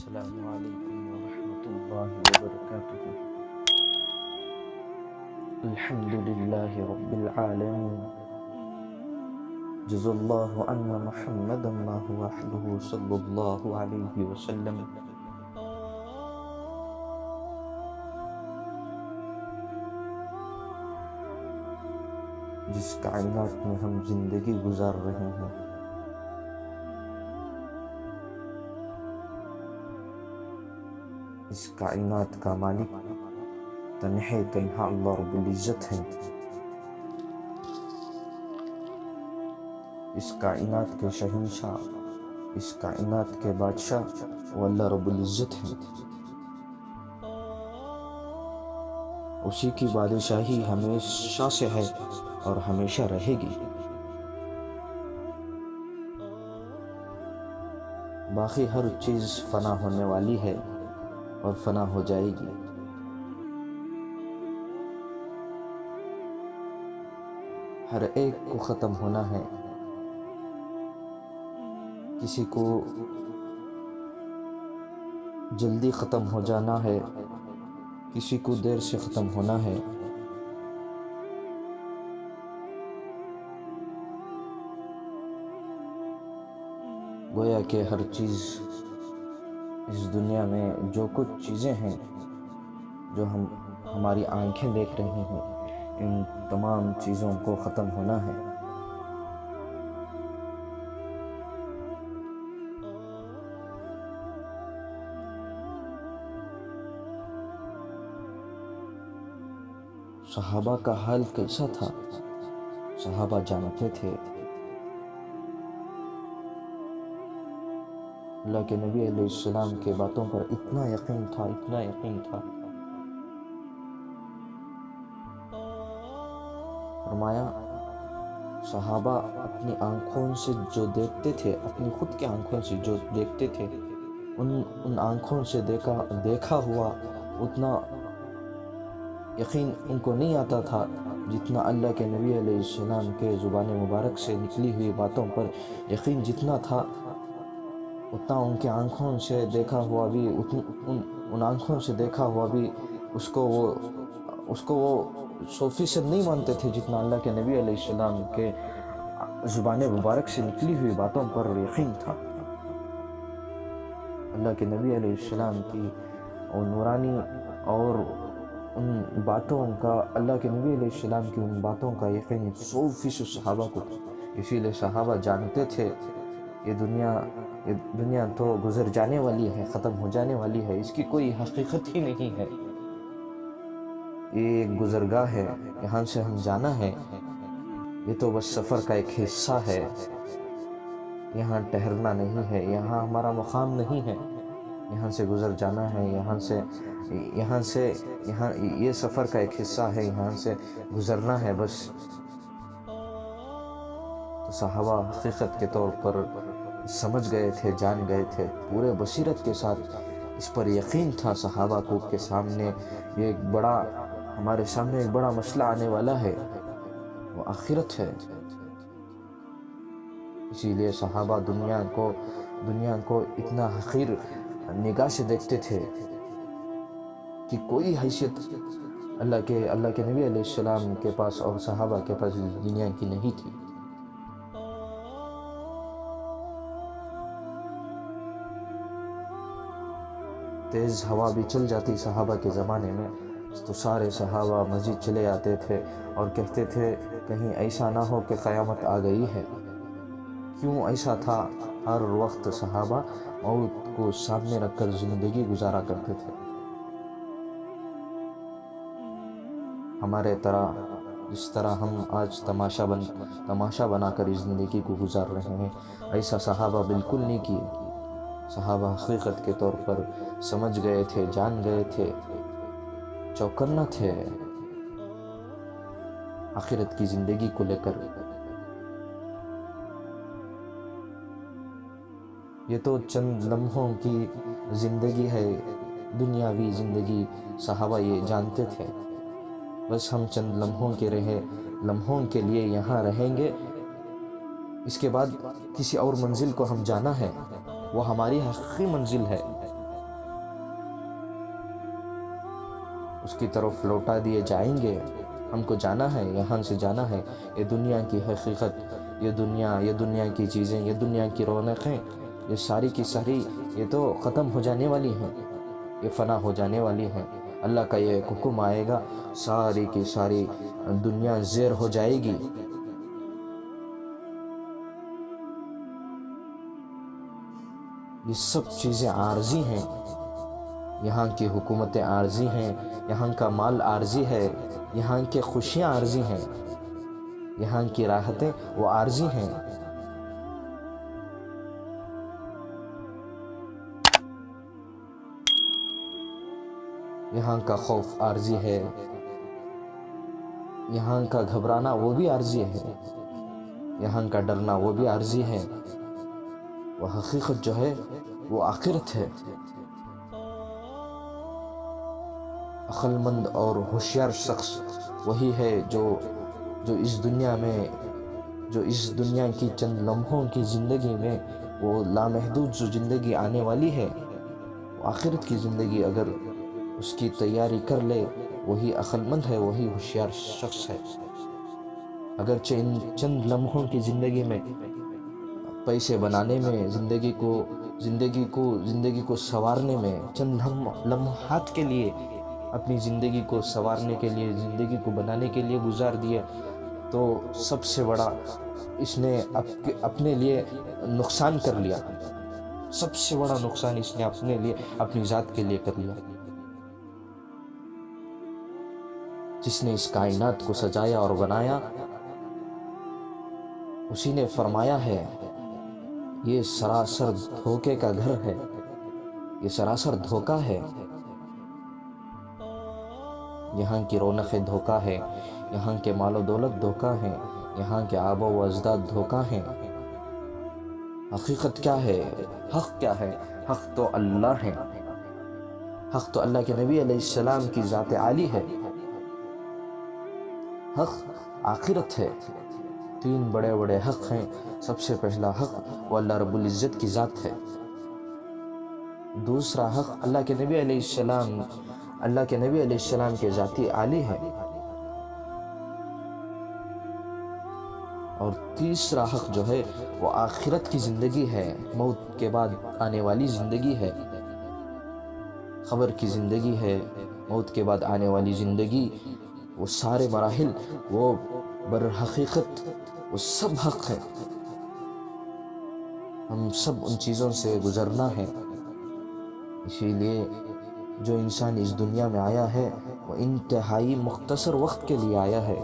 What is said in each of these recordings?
السلام علیکم ورحمۃ اللہ وبرکاتہ۔ الحمد للہ رب العالمین، جزا اللہ عنا محمد اللہ وحدہ صلی اللہ علیہ وسلم۔ جس کائنات میں ہم زندگی گزار رہے ہیں، اس کائنات کا مالک تنہا اللہ رب العزت ہے۔ اس کائنات کے شہنشاہ، اس کائنات کے بادشاہ وہ اللہ رب العزت ہے۔ اسی کی بادشاہی ہمیشہ سے ہے اور ہمیشہ رہے گی۔ باقی ہر چیز فنا ہونے والی ہے اور فنا ہو جائے گی۔ ہر ایک کو ختم ہونا ہے، کسی کو جلدی ختم ہو جانا ہے، کسی کو دیر سے ختم ہونا ہے۔ گویا کہ ہر چیز اس دنیا میں جو کچھ چیزیں ہیں جو ہماری آنکھیں دیکھ رہے ہیں، ان تمام چیزوں کو ختم ہونا ہے۔ صحابہ کا حال کیسا تھا؟ صحابہ جانتے تھے اللہ کے نبی علیہ السلام کے باتوں پر اتنا یقین تھا، اتنا یقین تھا۔ فرمایا صحابہ اپنی آنکھوں سے جو دیکھتے تھے، اپنی خود کی آنکھوں سے جو دیکھتے تھے، ان آنکھوں سے دیکھا ہوا اتنا یقین ان کو نہیں آتا تھا جتنا اللہ کے نبی علیہ السلام کے زبان مبارک سے نکلی ہوئی باتوں پر یقین جتنا تھا، اتنا ان کی آنکھوں سے دیکھا ہوا بھی، ان آنکھوں سے دیکھا ہوا بھی اس کو وہ 100% نہیں مانتے تھے جتنا اللہ کے نبی علیہ السلام کے زبان مبارک سے نکلی ہوئی باتوں پر یقین تھا۔ اللہ کے نبی علیہ السلام کی اور نورانی اور ان باتوں کا، اللہ کے نبی علیہ السلام کی ان باتوں کا یقین 100% صحابہ کو تھا۔ اسی لیے صحابہ جانتے تھے یہ دنیا تو گزر جانے والی ہے، ختم ہو جانے والی ہے، اس کی کوئی حقیقت ہی نہیں ہے۔ یہ ایک گزرگاہ ہے، یہاں سے ہم جانا ہے، یہ تو بس سفر کا ایک حصہ ہے، یہاں ٹھہرنا نہیں ہے، یہاں ہمارا مقام نہیں ہے، یہاں سے گزر جانا ہے، یہ سفر کا ایک حصہ ہے، یہاں سے گزرنا ہے بس۔ تو صحابہ حقیقت کے طور پر سمجھ گئے تھے، جان گئے تھے، پورے بصیرت کے ساتھ اس پر یقین تھا صحابہ کو کہ ہمارے سامنے ایک بڑا مسئلہ آنے والا ہے، وہ آخرت ہے۔ اسی لیے صحابہ دنیا کو اتنا حقیر نگاہ سے دیکھتے تھے کہ کوئی حیثیت اللہ کے نبی علیہ السلام کے پاس اور صحابہ کے پاس دنیا کی نہیں تھی۔ تیز ہوا بھی چل جاتی صحابہ کے زمانے میں تو سارے صحابہ مسجد چلے آتے تھے اور کہتے تھے کہیں ایسا نہ ہو کہ قیامت آ گئی ہے۔ کیوں ایسا تھا؟ ہر وقت صحابہ موت کو سامنے رکھ کر زندگی گزارا کرتے تھے۔ ہمارے طرح، جس طرح ہم آج تماشا بنا کر اس زندگی کو گزار رہے ہیں، ایسا صحابہ بالکل نہیں کیے۔ صحابہ حقیقت کے طور پر سمجھ گئے تھے، جان گئے تھے، چوکنا تھے آخرت کی زندگی کو لے کر۔ یہ تو چند لمحوں کی زندگی ہے، دنیاوی زندگی، صحابہ یہ جانتے تھے۔ بس ہم چند لمحوں کے لیے یہاں رہیں گے، اس کے بعد کسی اور منزل کو ہم جانا ہے، وہ ہماری حقیقی منزل ہے۔ اس کی طرف لوٹا دیے جائیں گے۔ ہم کو جانا ہے، یہاں سے جانا ہے۔ یہ دنیا کی حقیقت، یہ دنیا کی چیزیں، یہ دنیا کی رونقیں، یہ ساری کی ساری یہ تو ختم ہو جانے والی ہیں، یہ فنا ہو جانے والی ہیں۔ اللہ کا یہ ایک حکم آئے گا، ساری کی ساری دنیا زیر ہو جائے گی۔ یہ سب چیزیں عارضی ہیں، یہاں کی حکومتیں عارضی ہیں، یہاں کا مال عارضی ہے، یہاں کی خوشیاں عارضی ہیں، یہاں کی راحتیں وہ عارضی ہیں۔ یہاں کا خوف عارضی ہے، یہاں کا گھبرانا وہ بھی عارضی ہے، یہاں کا ڈرنا وہ بھی عارضی ہے۔ وہ حقیقت جو ہے وہ آخرت ہے۔ عقل مند اور ہوشیار شخص وہی ہے جو اس دنیا میں، جو اس دنیا کی چند لمحوں کی زندگی میں وہ لامحدود جو زندگی آنے والی ہے، وہ آخرت کی زندگی اگر اس کی تیاری کر لے، وہی عقل مند ہے، وہی ہوشیار شخص ہے۔ اگرچہ ان چند لمحوں کی زندگی میں پیسے بنانے میں، زندگی کو سنوارنے میں، چند لمحات کے لیے اپنی زندگی کو سنوارنے کے لیے، زندگی کو بنانے کے لیے گزار دیے، تو سب سے بڑا اس نے اپنے لیے نقصان کر لیا۔ سب سے بڑا نقصان اس نے اپنے لیے، اپنی ذات کے لیے کر لیا۔ جس نے اس کائنات کو سجایا اور بنایا، اسی نے فرمایا ہے یہ سراسر دھوکے کا گھر ہے، یہ سراسر دھوکہ ہے۔ یہاں کی رونقیں دھوکہ ہے، یہاں کے مال و دولت دھوکہ ہیں، یہاں کے آبا و اجداد دھوکہ ہیں۔ حقیقت کیا ہے؟ حق کیا ہے؟ حق تو اللہ ہے، حق تو اللہ کے نبی علیہ السلام کی ذات عالی ہے۔ حق آخرت ہے۔ تین بڑے بڑے حق ہیں۔ سب سے پہلا حق وہ اللہ رب العزت کی ذات ہے۔ دوسرا حق اللہ کے نبی علیہ السلام کے ذاتی عالی ہے۔ اور تیسرا حق جو ہے وہ آخرت کی زندگی ہے، موت کے بعد آنے والی زندگی ہے، خبر کی زندگی ہے، موت کے بعد آنے والی زندگی۔ وہ سارے مراحل، وہ بر حقیقت وہ سب حق ہے۔ ہم سب ان چیزوں سے گزرنا ہے۔ اسی لیے جو انسان اس دنیا میں آیا ہے وہ انتہائی مختصر وقت کے لیے آیا ہے۔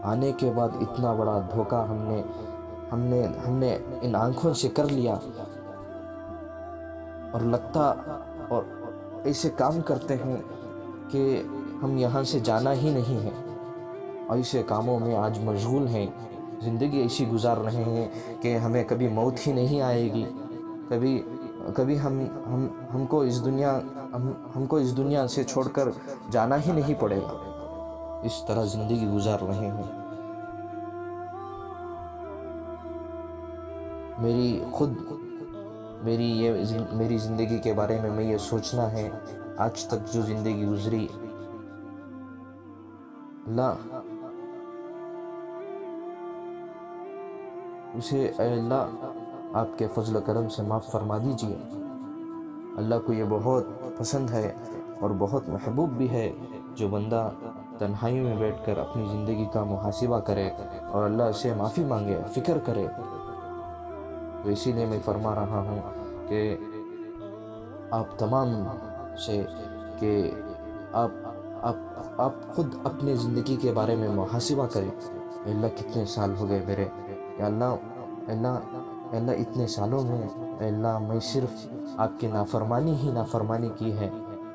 آنے کے بعد اتنا بڑا دھوکہ ہم نے ان آنکھوں سے کر لیا، اور لگتا اور ایسے کام کرتے ہیں کہ ہم یہاں سے جانا ہی نہیں ہے، ایسے کاموں میں آج مشغول ہیں، زندگی ایسی گزار رہے ہیں کہ ہمیں کبھی موت ہی نہیں آئے گی، کبھی ہم کو اس دنیا سے چھوڑ کر جانا ہی نہیں پڑے گا۔ اس طرح زندگی گزار رہے ہیں۔ میری زندگی کے بارے میں یہ سوچنا ہے، آج تک جو زندگی گزری، اللہ اسے اے اللہ آپ کے فضل و کرم سے معاف فرما دیجئے۔ اللہ کو یہ بہت پسند ہے اور بہت محبوب بھی ہے جو بندہ تنہائی میں بیٹھ کر اپنی زندگی کا محاسبہ کرے اور اللہ سے معافی مانگے، فکر کرے۔ تو اسی لیے میں فرما رہا ہوں کہ آپ تمام سے کہ آپ خود اپنے زندگی کے بارے میں محاسبہ کریں۔ اے اللہ کتنے سال ہو گئے میرے، یا اللہ اتنے سالوں میں اے اللہ میں صرف آپ کی نافرمانی کی ہے،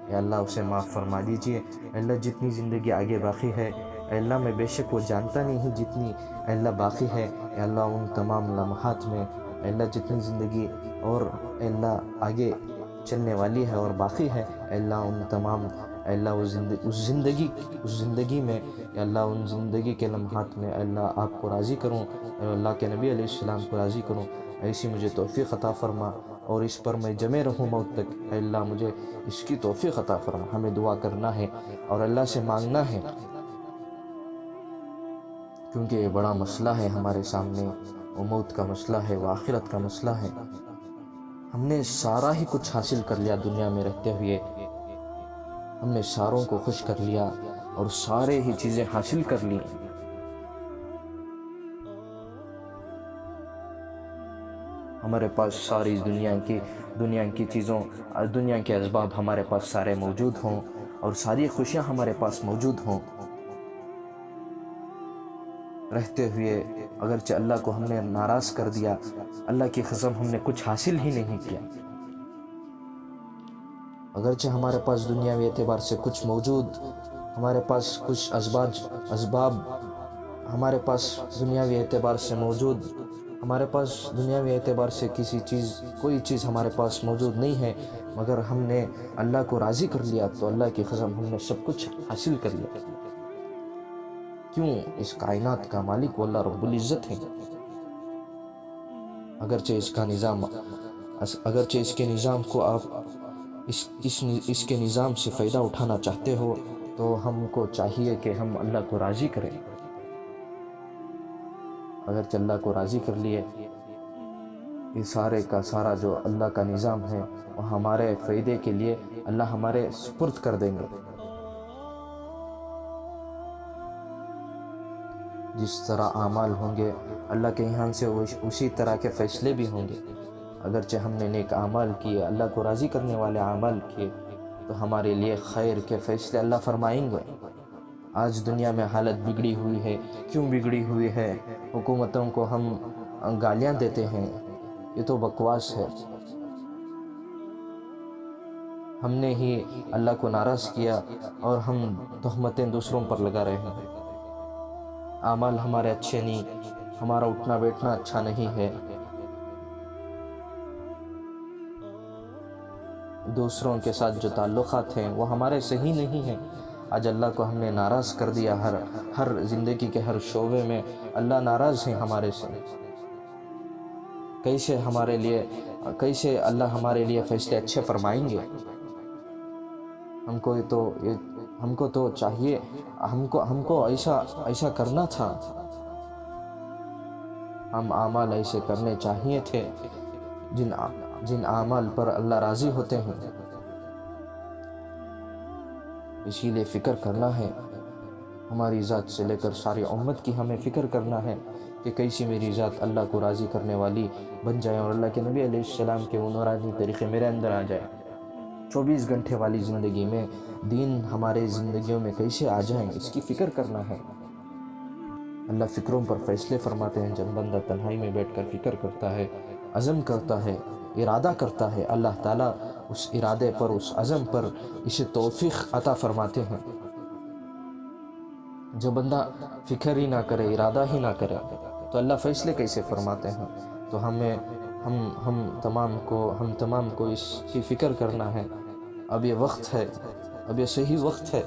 اے اللہ اسے معاف فرما دیجئے۔ اے اللہ جتنی زندگی آگے باقی ہے، اے اللہ میں بے شک وہ جانتا نہیں جتنی اے اللہ باقی ہے، اے اللہ ان تمام لمحات میں اے اللہ جتنی زندگی اور اے اللہ آگے چلنے والی ہے اور باقی ہے، اے اللہ ان تمام اے اللہ اس زندگی میں اے اللہ ان زندگی کے لمحات میں اے اللہ آپ کو راضی کروں، اے اللہ کے نبی علیہ السلام کو راضی کروں، ایسی مجھے توفیق عطا فرما اور اس پر میں جمے رہوں موت تک۔ اے اللہ مجھے اس کی توفیق عطا فرما۔ ہمیں دعا کرنا ہے اور اللہ سے مانگنا ہے، کیونکہ یہ بڑا مسئلہ ہے ہمارے سامنے، وہ موت کا مسئلہ ہے، وہ آخرت کا مسئلہ ہے۔ ہم نے سارا ہی کچھ حاصل کر لیا دنیا میں رہتے ہوئے، ہم نے ساروں کو خوش کر لیا اور سارے ہی چیزیں حاصل کر لی، ہمارے پاس ساری دنیا کی چیزوں، دنیا کے اسباب ہمارے پاس سارے موجود ہوں اور ساری خوشیاں ہمارے پاس موجود ہوں رہتے ہوئے، اگرچہ اللہ کو ہم نے ناراض کر دیا، اللہ کی قسم ہم نے کچھ حاصل ہی نہیں کیا۔ اگرچہ ہمارے پاس دنیاوی اعتبار سے کچھ موجود، ہمارے پاس کچھ اسباب ہمارے پاس دنیاوی اعتبار سے موجود، ہمارے پاس دنیاوی اعتبار سے کوئی چیز ہمارے پاس موجود نہیں ہے، مگر ہم نے اللہ کو راضی کر لیا تو اللہ کی قسم ہم نے سب کچھ حاصل کر لیا۔ کیوں؟ اس کائنات کا مالک وہ اللہ رب العزت ہے۔ اگرچہ اس کے نظام کو آپ اس کے نظام سے فائدہ اٹھانا چاہتے ہو تو ہم کو چاہیے کہ ہم اللہ کو راضی کریں۔ اگرچہ اللہ کو راضی کر لیے، یہ سارے کا سارا جو اللہ کا نظام ہے وہ ہمارے فائدے کے لیے اللہ ہمارے سپرد کر دیں گے۔ جس طرح اعمال ہوں گے اللہ کے یہاں سے اسی طرح کے فیصلے بھی ہوں گے۔ اگرچہ ہم نے نیک اعمال کیے، اللہ کو راضی کرنے والے اعمال کیے، تو ہمارے لیے خیر کے فیصلے اللہ فرمائیں گے۔ آج دنیا میں حالت بگڑی ہوئی ہے، کیوں بگڑی ہوئی ہے؟ حکومتوں کو ہم گالیاں دیتے ہیں، یہ تو بکواس ہے۔ ہم نے ہی اللہ کو ناراض کیا اور ہم تہمتیں دوسروں پر لگا رہے ہیں۔ اعمال ہمارے اچھے نہیں، ہمارا اٹھنا بیٹھنا اچھا نہیں ہے، دوسروں کے ساتھ جو تعلقات ہیں وہ ہمارے صحیح نہیں ہیں۔ آج اللہ کو ہم نے ناراض کر دیا، ہر زندگی کے ہر شعبے میں اللہ ناراض ہیں ہمارے سے۔ کیسے اللہ ہمارے لیے فیصلے اچھے فرمائیں گے؟ ہم کو تو چاہیے، ہم کو ایسا کرنا تھا، ہم اعمال ایسے کرنے چاہیے تھے جن اعمال پر اللہ راضی ہوتے ہیں۔ اسی لیے فکر کرنا ہے، ہماری ذات سے لے کر ساری امت کی ہمیں فکر کرنا ہے کہ کیسی میری ذات اللہ کو راضی کرنے والی بن جائے اور اللہ کے نبی علیہ السلام کے وہ نورانی طریقے میرے اندر آ جائے۔ 24 گھنٹے والی زندگی میں دین ہمارے زندگیوں میں کیسے آ جائیں، اس کی فکر کرنا ہے۔ اللہ فکروں پر فیصلے فرماتے ہیں۔ جب بندہ تنہائی میں بیٹھ کر فکر کرتا ہے، عزم کرتا ہے، ارادہ کرتا ہے، اللہ تعالیٰ اس ارادے پر، اس عزم پر اسے توفیق عطا فرماتے ہیں۔ جو بندہ فکر ہی نہ کرے، ارادہ ہی نہ کرے، تو اللہ فیصلے کیسے فرماتے ہیں؟ تو ہم تمام کو اس کی فکر کرنا ہے۔ اب یہ وقت ہے، اب یہ صحیح وقت ہے،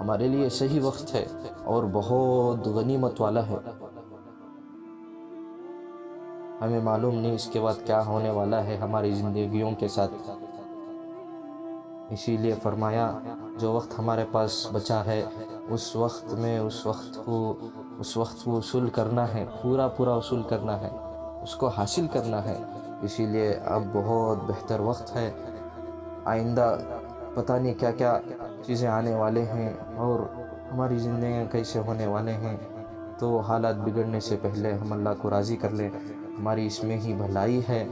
ہمارے لیے صحیح وقت ہے اور بہت غنیمت والا ہے۔ ہمیں معلوم نہیں اس کے بعد کیا ہونے والا ہے ہماری زندگیوں کے ساتھ، اسی لیے فرمایا جو وقت ہمارے پاس بچا ہے اس وقت کو وصول کرنا ہے، پورا وصول کرنا ہے، اس کو حاصل کرنا ہے۔ اسی لیے اب بہت بہتر وقت ہے، آئندہ پتہ نہیں کیا کیا چیزیں آنے والے ہیں اور ہماری زندگیاں کیسے ہونے والے ہیں، تو حالات بگڑنے سے پہلے ہم اللہ کو راضی کر لیں۔ ہماری اس میں ہی بھلائی ہے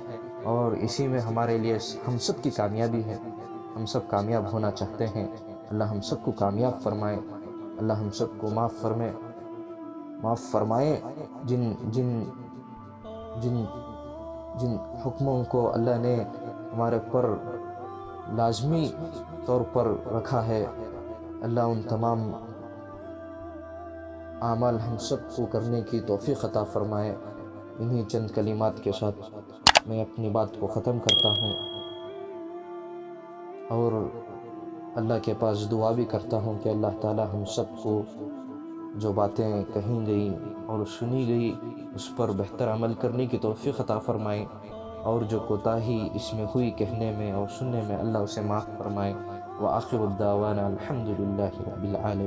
اور اسی میں ہمارے لیے ہم سب کی کامیابی ہے، ہم سب کامیاب ہونا چاہتے ہیں۔ اللہ ہم سب کو کامیاب فرمائے، اللہ ہم سب کو معاف فرمائے۔ جن حکموں کو اللہ نے ہمارے پر لازمی طور پر رکھا ہے، اللہ ان تمام اعمال ہم سب کو کرنے کی توفیق عطا فرمائے۔ انہی چند کلمات کے ساتھ میں اپنی بات کو ختم کرتا ہوں اور اللہ کے پاس دعا بھی کرتا ہوں کہ اللہ تعالی ہم سب کو جو باتیں کہیں گئی اور سنی گئی اس پر بہتر عمل کرنے کی توفیق عطا فرمائے، اور جو کوتاہی اس میں ہوئی کہنے میں اور سننے میں، اللہ اسے معاف فرمائے۔ وآخر الدعوانا الحمد للہ رب العالمین۔